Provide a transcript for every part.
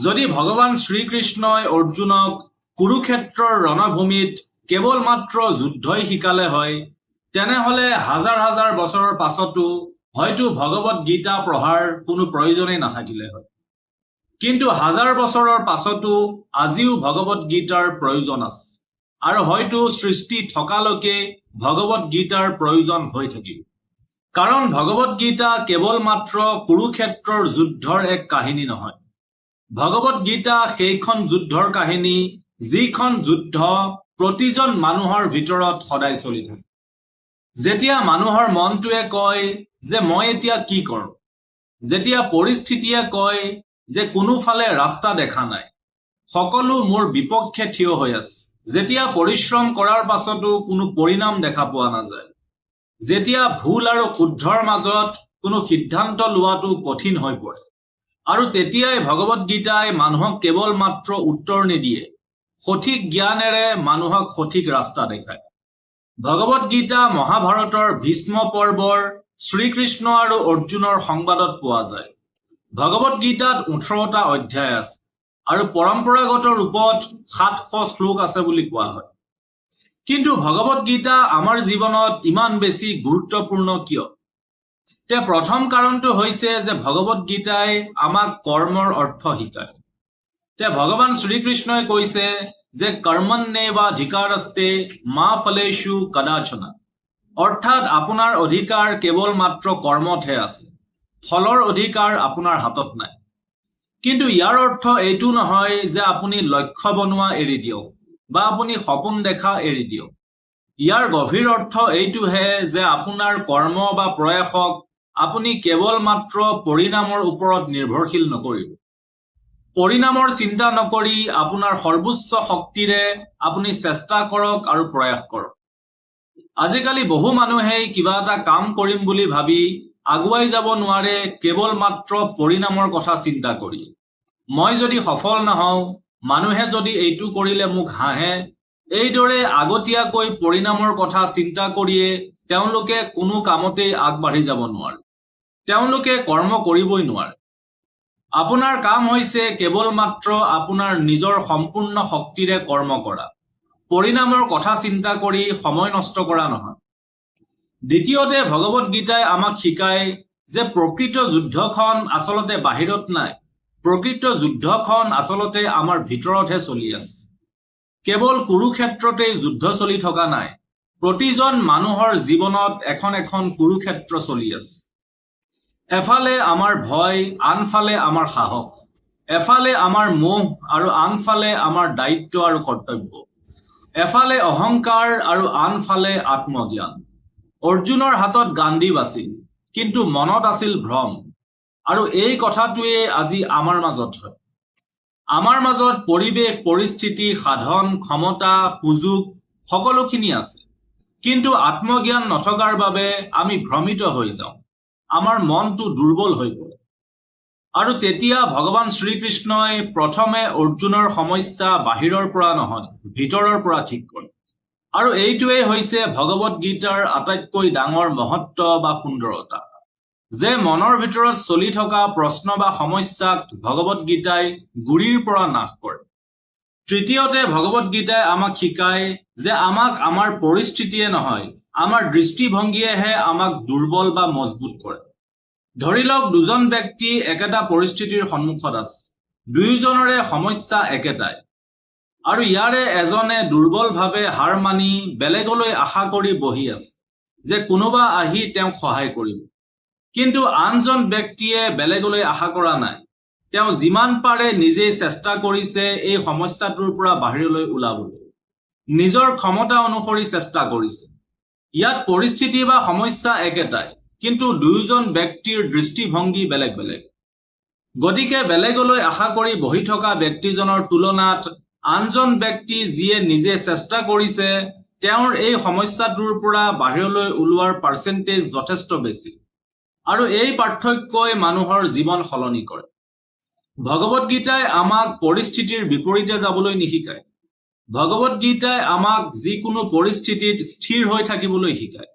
যদি ভগৱান শ্ৰীকৃষ্ণই অৰ্জুনক কুৰুক্ষেত্ৰৰ ৰণভূমিত কেৱল মাত্ৰ যুদ্ধই শিকালে হয়, তেনেহলে হাজাৰ হাজাৰ বছৰৰ পাছতো হয়তো ভগৱত গীতা পঢ়াৰ কোনো প্ৰয়োজনেই নাথাকিলে হয়। কিন্তু হাজাৰ বছৰৰ পাছতো আজিও ভগৱত গীতাৰ প্ৰয়োজন আছে, আৰু হয়তো সৃষ্টি থকালৈকে ভগৱত গীতাৰ প্ৰয়োজন হৈ থাকিব। কাৰণ ভগৱত গীতা কেৱল মাত্ৰ কুৰুক্ষেত্ৰৰ যুদ্ধৰ এক কাহিনী নহয়। ভগৱত গীতা সেইখন যুদ্ধৰ কাহিনী, যিখন যুদ্ধ প্ৰতিজন মানুহৰ ভিতৰত সদায় চলি থাকে। যেতিয়া মানুহৰ মনটোৱে কয় যে মই এতিয়া কি কৰোঁ, যেতিয়া পৰিস্থিতিয়ে কয় যে কোনোফালে ৰাস্তা দেখা নাই, সকলো মোৰ বিপক্ষে থিয় হৈ আছে, যেতিয়া পৰিশ্ৰম কৰাৰ পাছতো কোনো পৰিণাম দেখা পোৱা নাযায়, যেতিয়া ভুল আৰু শুদ্ধৰ মাজত কোনো সিদ্ধান্ত লোৱাটো কঠিন হৈ পৰে, আৰু তেতিয়াই ভগৱত গীতাই মানুহক কেৱল মাত্ৰ উত্তৰ নিদিয়ে, সঠিক জ্ঞানেৰে মানুহক সঠিক ৰাস্তা দেখায়। ভগৱত গীতা মহাভাৰতৰ ভীষ্ম পৰ্বৰ শ্ৰীকৃষ্ণ আৰু অৰ্জুনৰ সংবাদত পোৱা যায়। ভগৱত গীতাত 18টা অধ্যায় আছে, আৰু পৰম্পৰাগত ৰূপত 700 শ্লোক আছে বুলি কোৱা হয়। কিন্তু ভগৱত গীতা আমাৰ জীৱনত ইমান বেছি গুৰুত্বপূৰ্ণ কিয়? প্ৰথম কাৰণটো হৈছে যে ভগৱত গীতাই আমাক কৰ্মৰ অৰ্থ শিকায়। ভগৱান শ্ৰীকৃষ্ণই কৈছে যে কৰ্মণ্যেৱাধিকাৰস্তে মা ফলেষু কদাচন, অৰ্থাৎ আপোনাৰ অধিকাৰ কেৱল মাত্ৰ কৰ্মতহে আছে, ফলৰ অধিকাৰ আপোনাৰ হাতত নাই। কিন্তু ইয়াৰ অৰ্থ এইটো নহয় যে আপুনি লক্ষ্য বনোৱা এৰি দিয়ক বা আপুনি সপোন দেখা এৰি দিয়ক। ইয়াৰ গভীৰ অৰ্থ এইটোহে যে আপোনাৰ কৰ্ম বা প্ৰয়াসক আপুনি কেৱল মাত্ৰ পৰিণামৰ ওপৰত নিৰ্ভৰশীল নকৰিব। পৰিণামৰ চিন্তা নকৰি আপোনাৰ সৰ্বোচ্চ শক্তিৰে আপুনি চেষ্টা কৰক আৰু প্ৰয়াস কৰক। আজিকালি বহু মানুহেই কিবা এটা কাম কৰিম বুলি ভাবি আগুৱাই যাব নোৱাৰে কেৱল মাত্ৰ পৰিণামৰ কথা চিন্তা কৰি। মই যদি সফল নহওঁ, মানুহে যদি এইটো কৰিলে মোক হাঁহে, এইদৰে আগতীয়াকৈ পৰিণামৰ কথা চিন্তা কৰিয়ে তেওঁলোকে কোনো কামতেই আগবাঢ়ি যাব নোৱাৰে, তেওঁলোকে কৰ্ম কৰিবই নোৱাৰে। আপোনাৰ কাম হৈছে কেৱল মাত্ৰ আপোনাৰ নিজৰ সম্পূৰ্ণ শক্তিৰে কৰ্ম কৰা, পৰিণামৰ কথা চিন্তা কৰি সময় নষ্ট কৰা নহয়। দ্বিতীয়তে, ভগৱত গীতাই আমাক শিকায় যে প্ৰকৃত যুদ্ধখন আচলতে বাহিৰত নাই, প্ৰকৃত যুদ্ধখন আচলতে আমাৰ ভিতৰতহে চলি আছে। কেৱল কুৰুক্ষেত্ৰতেই যুদ্ধ চলি থকা নাই, প্ৰতিজন মানুহৰ জীৱনত এখন এখন কুৰুক্ষেত্ৰ চলি আছে। এফালে আমাৰ ভয়, আনফালে আমাৰ সাহস, এফালে আমাৰ মোহ আৰু আনফালে আমাৰ দায়িত্ব আৰু কৰ্তব্য, এফালে অহংকাৰ আৰু আনফালে আত্মজ্ঞান। অৰ্জুনৰ হাতত গাণ্ডীৱ আছিল, কিন্তু মনত আছিল ভ্ৰম, আৰু এই কথাটোৱে আজি আমাৰ মাজত হয়। আমাৰ মাজত পৰিৱেশ, পৰিস্থিতি, সাধন, ক্ষমতা, সুযোগ সকলোখিনি আছে, কিন্তু আত্মজ্ঞান নথকাৰ বাবে আমি ভ্ৰমিত হৈ যাওঁ, আমাৰ মনটো দুৰ্বল হৈ পৰে। আৰু তেতিয়া ভগৱান শ্ৰীকৃষ্ণই প্ৰথমে অৰ্জুনৰ সমস্যা বাহিৰৰ পৰা নহয়, ভিতৰৰ পৰা ঠিক কৰে। আৰু এইটোৱেই হৈছে ভগৱত গীতাৰ আটাইতকৈ ডাঙৰ মহত্ব বা সুন্দৰতা, যে মনৰ ভিতৰত চলি থকা প্ৰশ্ন বা সমস্যাক ভগৱত গীতাই গুৰিৰ পৰা নাশ কৰে। তৃতীয়তে, ভগৱত গীতাই আমাক শিকায় যে আমাক আমাৰ পৰিস্থিতিয়ে নহয়, আমাৰ দৃষ্টিভংগীয়েহে আমাক দুৰ্বল বা মজবুত কৰে। ধৰি লওক, দুজন ব্যক্তি একেটা পৰিস্থিতিৰ সন্মুখত আছে, দুয়োজনৰে সমস্যা একেটাই, আৰু ইয়াৰে এজনে দুৰ্বলভাৱে হাৰ মানি বেলেগলৈ আশা কৰি বহি আছে যে কোনোবা আহি তেওঁক সহায় কৰিব। কিন্তু আনজন ব্যক্তিয়ে বেলেগলৈ আশা কৰা নাই, তেওঁ যিমান পাৰে নিজেই চেষ্টা কৰিছে এই সমস্যাটোৰ পৰা বাহিৰলৈ ওলাবলৈ, নিজৰ ক্ষমতা অনুসৰি চেষ্টা কৰিছে। ইয়াত পৰিস্থিতি বা সমস্যা একেটাই, কিন্তু দুয়োজন ব্যক্তিৰ দৃষ্টিভংগী বেলেগ বেলেগ। গতিকে বেলেগলৈ আশা কৰি বহি থকা ব্যক্তিজনৰ তুলনাত আনজন ব্যক্তি যিয়ে নিজে চেষ্টা কৰিছে, তেওঁৰ এই সমস্যাটোৰ পৰা বাহিৰলৈ ওলোৱাৰ পাৰ্চেণ্টেজ যথেষ্ট বেছি, আৰু এই পাৰ্থক্যই মানুহৰ জীৱন সলনি কৰে। ভগৱত গীতাই আমাক পৰিস্থিতিৰ বিপৰীতে যাবলৈ নিশিকায়, ভগৱত গীতাই আমাক যিকোনো পৰিস্থিতিত স্থিৰ হৈ থাকিবলৈ শিকায়।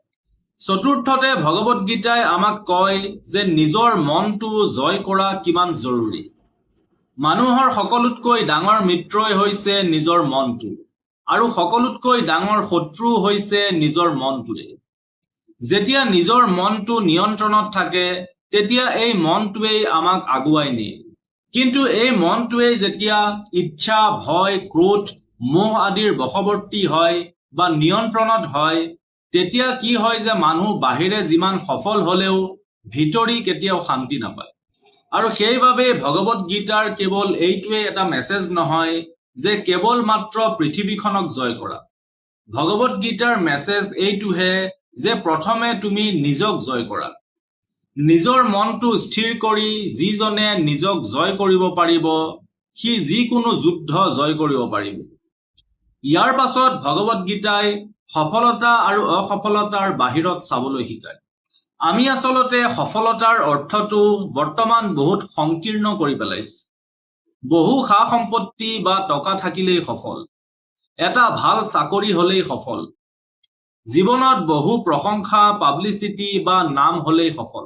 চতুৰ্থতে, ভগৱত গীতাই আমাক কয় যে নিজৰ মনটো জয় কৰা কিমান জৰুৰী। মানুহৰ সকলোতকৈ ডাঙৰ মিত্ৰই হৈছে নিজৰ মনটো আৰু সকলোতকৈ ডাঙৰ শত্ৰু হৈছে নিজৰ মনটোৱে। যেতিয়া নিজৰ মনটো নিয়ন্ত্ৰণত থাকে তেতিয়া এই মনটোৱেই আমাক আগুৱাই নিয়ে। কিন্তু এই মনটোৱেই যেতিয়া ইচ্ছা, ভয়, ক্ৰোধ, মোহ আদিৰ বশৱৰ্তী হয় বা নিয়ন্ত্ৰণত হয় তেতিয়া কি হয় যে মানুহ বাহিৰে যিমান সফল হলেও ভিতৰি কেতিয়াও শান্তি নাপায়। আৰু সেইবাবে ভগৱত গীতাৰ কেৱল এইটোৱে এটা মেছেজ নহয় যে কেৱল মাত্ৰ পৃথিৱীখনক জয় কৰা। ভগৱত গীতাৰ মেছেজ এইটোহে যে প্ৰথমে তুমি নিজক জয় কৰা। নিজৰ মনটো স্থিৰ কৰি যিজনে নিজক জয় কৰিব পাৰিব সি যিকোনো যুদ্ধ জয় কৰিব পাৰিব। ইয়াৰ পাছত ভগৱত গীতাই সফলতা আৰু অসফলতাৰ বাহিৰত চাবলৈ শিকায়। আমি আচলতে সফলতাৰ অৰ্থটো বৰ্তমান বহুত সংকীৰ্ণ কৰি পেলাইছো। বহু সা সম্পত্তি বা টকা থাকিলেই সফল, এটা ভাল চাকৰি হলেই সফল, জীৱনত বহু প্ৰশংসা, পাব্লিচিটি বা নাম হলেই সফল।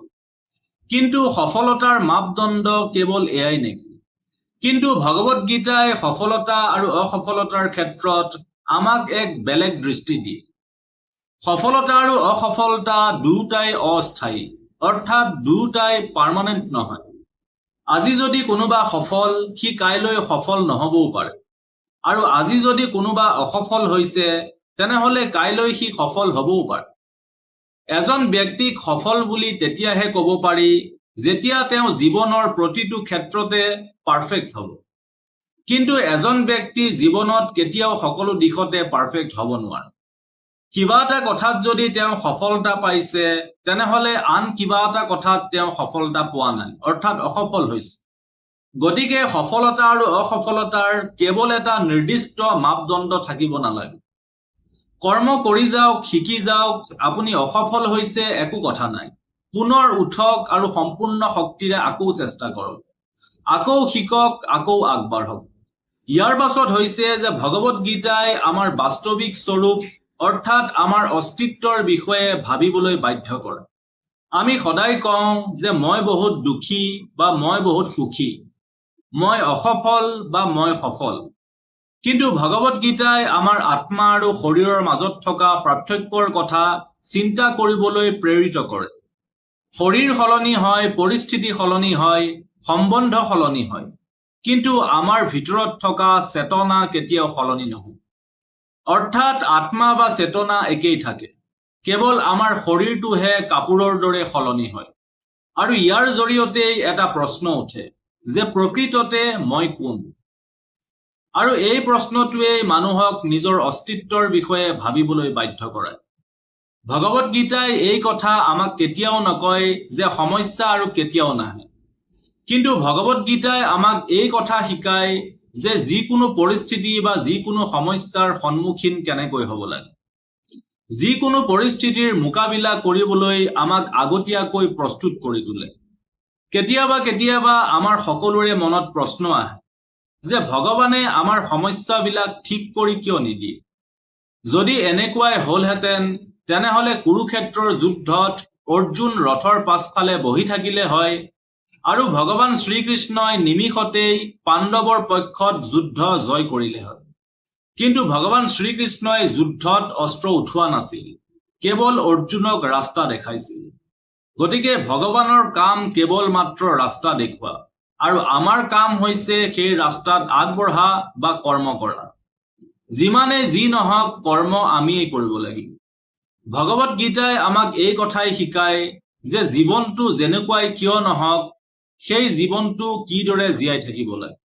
কিন্তু সফলতাৰ মাপদণ্ড কেৱল এয়াই নেকি? কিন্তু ভগৱত গীতাই সফলতা আৰু অসফলতাৰ ক্ষেত্ৰত আমাক এক বেলেগ দৃষ্টি দিয়ে। সফলতা আৰু অসফলতা দুয়োটাই অস্থায়ী, অৰ্থাৎ দুয়োটাই পাৰ্মানেণ্ট নহয়। আজি যদি কোনোবা সফল সি কাইলৈ সফল নহবও পাৰে, আৰু আজি যদি কোনোবা অসফল হৈছে তেনেহলে কাইলৈ সি সফল হবও পাৰে। এজন ব্যক্তিক সফল বুলি তেতিয়াহে ক'ব পাৰি যেতিয়া তেওঁ জীৱনৰ প্ৰতিটো ক্ষেত্ৰতে পাৰফেক্ট হ'ব। কিন্তু এজন ব্যক্তি জীৱনত কেতিয়াও সকলো দিশতে পাৰফেক্ট হ'ব নোৱাৰে। কিবা এটা কথাত যদি তেওঁ সফলতা পাইছে তেনেহলে আন কিবা এটা কথাত তেওঁ সফলতা পোৱা নাই, অৰ্থাৎ অসফল হৈছে। গতিকে সফলতা আৰু অসফলতাৰ কেৱল এটা নিৰ্দিষ্ট মাপদণ্ড থাকিব নালাগে। কৰ্ম কৰি যাওক, শিকি যাওক, আপুনি অসফল হৈছে একো কথা নাই, পুনৰ উঠক আৰু সম্পূৰ্ণ শক্তিৰে আকৌ চেষ্টা কৰক, আকৌ শিকক, আকৌ আগবাঢ়ক। ইয়াৰ পাছত হৈছে যে ভগৱত গীতাই আমাৰ বাস্তৱিক স্বৰূপ অৰ্থাৎ আমাৰ অস্তিত্বৰ বিষয়ে ভাবিবলৈ বাধ্য কৰে। আমি সদায় কওঁ যে মই বহুত দুখী বা মই বহুত সুখী, মই অসফল বা মই সফল। কিন্তু ভগৱত গীতাই আমাৰ আত্মা আৰু শৰীৰৰ মাজত থকা পাৰ্থক্যৰ কথা চিন্তা কৰিবলৈ প্ৰেৰিত কৰে। শৰীৰ সলনি হয়, পৰিস্থিতি সলনি হয়, সম্বন্ধ সলনি হয়, কিন্তু আমাৰ ভিতৰত থকা চেতনা কেতিয়াও সলনি নহয়। অৰ্থাৎ আত্মা বা চেতনা একেই থাকে, কেৱল আমাৰ শৰীৰটোহে কাপোৰৰ দৰে সলনি হয়। আৰু ইয়াৰ জৰিয়তেই এটা প্ৰশ্ন উঠে যে প্ৰকৃততে মই কোন? আৰু এই প্ৰশ্নটোৱেই মানুহক নিজৰ অস্তিত্বৰ বিষয়ে ভাবিবলৈ বাধ্য কৰায়। ভগৱত গীতাই এই কথা আমাক কেতিয়াও নকয় যে সমস্যা আৰু কেতিয়াও নাহে। কিন্তু ভগৱত গীতাই আমাক এই কথা শিকায় যে যিকোনো পৰিস্থিতি বা যিকোনো সমস্যাৰ সন্মুখীন কেনেকৈ হ'ব লাগে। যিকোনো পৰিস্থিতিৰ মোকাবিলা কৰিবলৈ আমাক আগতীয়াকৈ প্ৰস্তুত কৰি তোলে। কেতিয়াবা কেতিয়াবা আমাৰ সকলোৰে মনত প্ৰশ্ন আহে যে ভগৱানে আমাৰ সমস্যাবিলাক ঠিক কৰি কিয় নিদিয়ে? যদি এনেকুৱাই হলহেঁতেন তেনেহলে কুৰুক্ষেত্ৰৰ যুদ্ধত অৰ্জুন ৰথৰ পাছফালে বহি থাকিলে হয় আৰু ভগৱান শ্ৰীকৃষ্ণই নিমিষতেই পাণ্ডৱৰ পক্ষত যুদ্ধ জয় কৰিলে হয়। কিন্তু ভগৱান শ্ৰীকৃষ্ণই যুদ্ধত অস্ত্ৰ উঠোৱা নাছিল, কেৱল অৰ্জুনক ৰাস্তা দেখাইছিল। গতিকে ভগৱানৰ কাম কেৱল মাত্ৰ ৰাস্তা দেখুওৱা, আৰু আমাৰ কাম হৈছে সেই ৰাস্তাত আগবঢ়া বা কৰ্ম কৰা। যিমানে যি নহওক কৰ্ম আমিয়েই কৰিব লাগিব। ভগৱত গীতাই আমাক এই কথাই শিকায় যে জীৱনটো যেনেকুৱাই কিয় নহওক সেই জীৱনটো কিদৰে জীয়াই থাকিব লাগে।